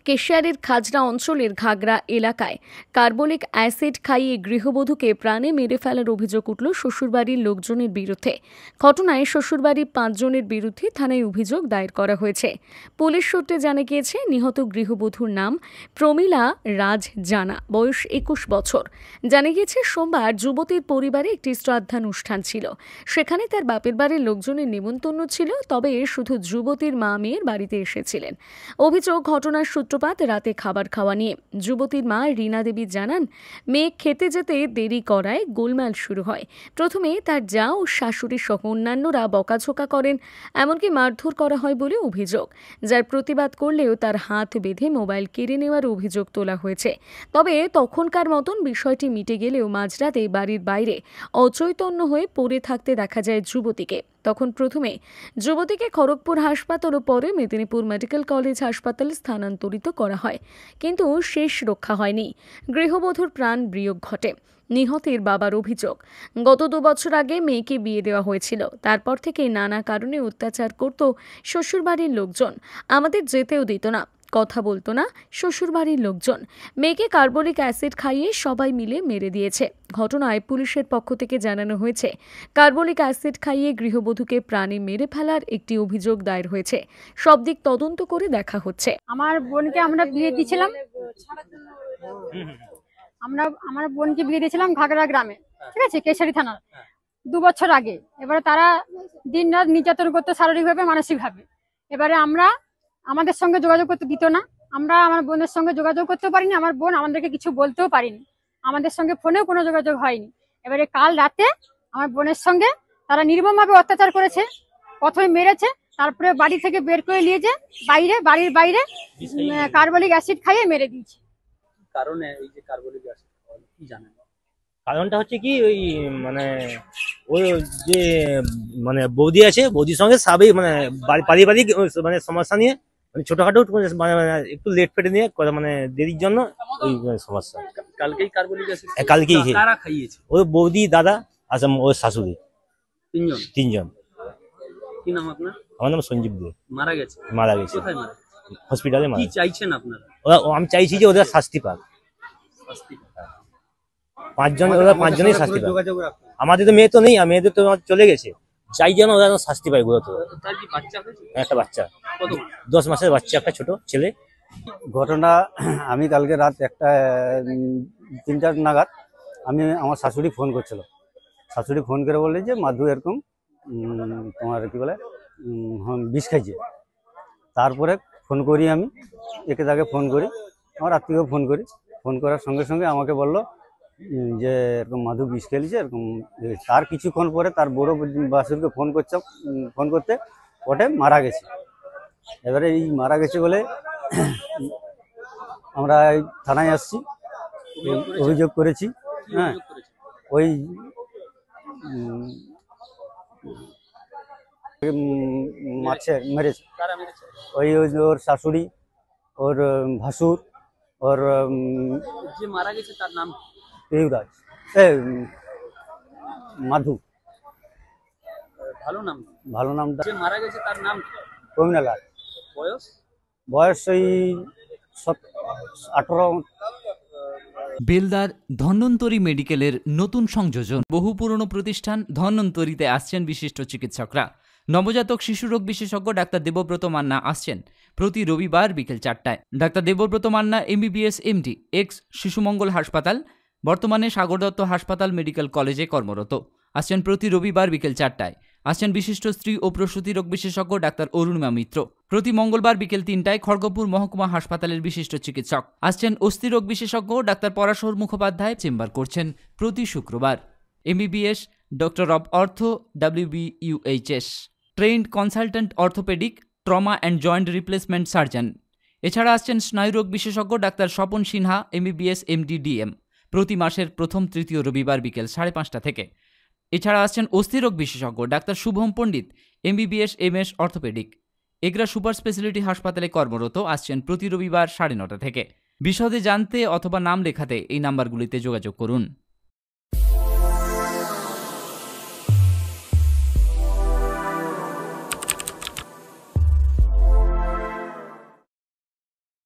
কেশিয়ারের খাজরা অঞ্চলের ঘাগড়া এলাকায় carbolic acid খাইয়ে গৃহবধূকে প্রাণে মেরে ফেলার অভিযোগ উঠল শ্বশুরবাড়ির লোকজনের বিরুদ্ধে। ঘটনায় শ্বশুরবাড়ির 5 জনের বিরুদ্ধে থানায় অভিযোগ দায়ের করা হয়েছে। পুলিশ সূত্রে জানা গিয়েছে, নিহত গৃহবধূর নাম প্রমীলা রাজ জানা, বয়স 21 বছর। জানা গিয়েছে, সোমবার যুবতীর পরিবারে একটি শ্রাদ্ধানুষ্ঠান ছিল। সেখানে তার বাপের বাড়ির লোকজনের নিমন্ত্রণ ছিল, তবে শুধু যুবতীর মা মেয়ের বাড়িতে এসেছিলেন। অভিযোগ, ঘটনার সূত্রপাত রাতে খাবার খাওয়া নিয়ে। যুবতীর মা রীনা দেবী জানান, মেয়ে খেতে যেতে দেরি করায় গোলমাল শুরু হয়। প্রথমে তার জা ও শাশুড়ি সহ অন্যান্যরা বকাঝোকা করেন, এমনকি মারধর করা হয় বলে অভিযোগ। যার প্রতিবাদ করলেও তার হাত বেঁধে মোবাইল কেড়ে নেওয়ার অভিযোগ তোলা হয়েছে। তবে তখনকার মতন বিষয়টি মিটে গেলেও মাঝরাতে বাড়ির বাইরে অচৈতন্য হয়ে পড়ে থাকতে দেখা যায় যুবতীকে। তখন প্রথমে যুবতীকে খড়গপুর হাসপাতাল ও পরে মেদিনীপুর মেডিকেল কলেজ হাসপাতালে স্থানান্তরিত করা হয়, কিন্তু শেষ রক্ষা হয়নি। গৃহবধূর প্রাণ বিয়োগ ঘটে। নিহতের বাবার অভিযোগ, গত 2 বছর আগে মেয়েকে বিয়ে দেওয়া হয়েছিল। তারপর থেকে নানা কারণে অত্যাচার করত শ্বশুরবাড়ির লোকজন। আমাদের যেতেও দিত না, কথা বলতো না শ্বশুরবাড়ির লোকজন। মেয়েকে কার্বলিক অ্যাসিড খাইয়ে সবাই মিলে মেরে দিয়েছে। ঘটনায় পুলিশের পক্ষ থেকে জানানো হয়েছে, কার্বলিক অ্যাসিড খাইয়ে গৃহবধূকে প্রাণে মেরে ফেলার একটি অভিযোগ দায়ের হয়েছে। সব দিক তদন্ত করে দেখা হচ্ছে। আমার বোনকে আমরা বিয়ে দিয়েছিলাম আমার বোনকে বিয়ে দিয়েছিলাম ঘাগড়া গ্রামে, ঠিক আছে, কেশারি থানার 2 বছর আগে। এবারে তারা দিন রাত নির্যাতন করতো, শারীরিকভাবে মানসিকভাবে। এবারে আমাদের সঙ্গে যোগাযোগ করতে দিত না। আমরা আমার বোনের সঙ্গে যোগাযোগ করতেও পারিনি, আমার বোন আমাদেরকে কিছু বলতেও পারিনি। আমাদের সঙ্গে ফোনেও কোনো যোগাযোগ হয়নি। এবারে কাল রাতে আমার বোনের সঙ্গে তারা নির্মমভাবে অত্যাচার করেছে। প্রথমে মেরেছে, তারপরে বাড়ি থেকে বের করে নিয়েছে, বাড়ির বাইরে কার্বলিক অ্যাসিড খাইয়ে মেরে দিয়েছে। কারণে এই যে কার্বলিক অ্যাসিড কি জানেন? কারণটা হচ্ছে কি, ওই মানে ওই যে মানে বৌদি আছে, বৌদির সঙ্গে সবই মানে পারিবারিক মানে সমস্যা নিয়ে, মানে ছোটখাটো মানে একটু লেট ফেটে নিয়ে মানে দেরির জন্য ওই সমস্যা। কালকেই কার্বলিক অ্যাসিড কালকেই কারা খাইয়েছে? ওই বৌদি, দাদা আর ওর শাশুড়ি, 3 জন। কি নাম আপনার? আমার নাম সঞ্জীব দে। মারা গেছে? মারা গেছে কোথায় মারা? হসপিটালে মারা। কি চাইছেন আপনারা? আমি চাইছি যে ওদের শাস্তি পাক। 5 জন, ওরা 5 জনই শাস্তি পাক। আমাদের তো মেয়ে তো নেই, মেয়েদের তো চলে গেছে। চাই যেন ওরা শাস্তি পায়। তো তার কি বাচ্চা হয়েছে? একটা বাচ্চা, কত? 10 মাসের বাচ্চা, একটা ছোট ছেলে। ঘটনা, আমি কালকে রাত 3টা নাগাদ আমার শাশুড়ি ফোন করছিল। শাশুড়ি ফোন করে বললে যে মাধু এরকম তোমার কি বলে বিষ খাইছে। তারপরে ফোন করি, আমি একে তাকে ফোন করি, আমার আত্মীয়কে ফোন করি। ফোন করার সঙ্গে সঙ্গে আমাকে বললো যে এরকম মাধু বিষ খেয়েছে এরকম। তার কিছুক্ষণ পরে তার বড় বাসুরকে ফোন করতে ওটা মারা গেছে। এবারে এই মারা গেছে বলে আমরা থানায় আসছি, অভিযোগ করেছি। হ্যাঁ, ওই মেরেছে ওই ওর শাশুড়ি, ওর ভাসুর, ওর যে মারা গেছে তার নাম দেবরাজ, মাধু। ভালো নামটা। যে মারা গেছে তার নাম প্রমীলা। বয়স ওই 18। বেলদার ধন্বন্তরী মেডিকেলের নতুন সংযোজন। বহু পুরনো প্রতিষ্ঠান ধন্বন্তরীতে আসছেন বিশিষ্ট চিকিৎসকরা। নবজাতক শিশুরোগ বিশেষজ্ঞ ডাক্তার দেবব্রত মান্না আসছেন প্রতি রবিবার বিকেল 4টায়। Doctor Debabrata Manna MBBS MD, ex Shishumangal হাসপাতাল, বর্তমানে সাগর দত্ত হাসপাতাল মেডিকেল কলেজে কর্মরত। আসছেন প্রতি রবিবার বিকেল 4টায়। আসছেন বিশিষ্ট স্ত্রী ও প্রসূতি রোগ বিশেষজ্ঞ ডাক্তার অরুণিমা মিত্র। প্রতি মঙ্গলবার বিকেল 3টায় খড়গপুর মহকুমা হাসপাতালের বিশিষ্ট চিকিৎসক আসছেন অস্থি রোগ বিশেষজ্ঞ ডাক্তার পরাশর মুখোপাধ্যায় চেম্বার করছেন প্রতি শুক্রবার। MBBS ডক্টর অব অর্থ WBUHS, trend consultant orthopaedic, trauma and joint replacement surgeon. এছাড়া আসছেন স্নায়ুরোগ বিশেষজ্ঞ doctor Swapan Sinha MBBS MD DM, প্রতি মাসের প্রথম তৃতীয় রবিবার বিকেল 5:30 থেকে। এছাড়া আসছেন অস্থিরোগ বিশেষজ্ঞ ডাক্তার শুভম পণ্ডিত MBBS MS orthopaedic, Egra super speciality হাসপাতালে কর্মরত। আসছেন প্রতি রবিবার 9:30 থেকে। বিশদে জানতে অথবা নাম লেখাতে এই নাম্বারগুলিতে যোগাযোগ করুন।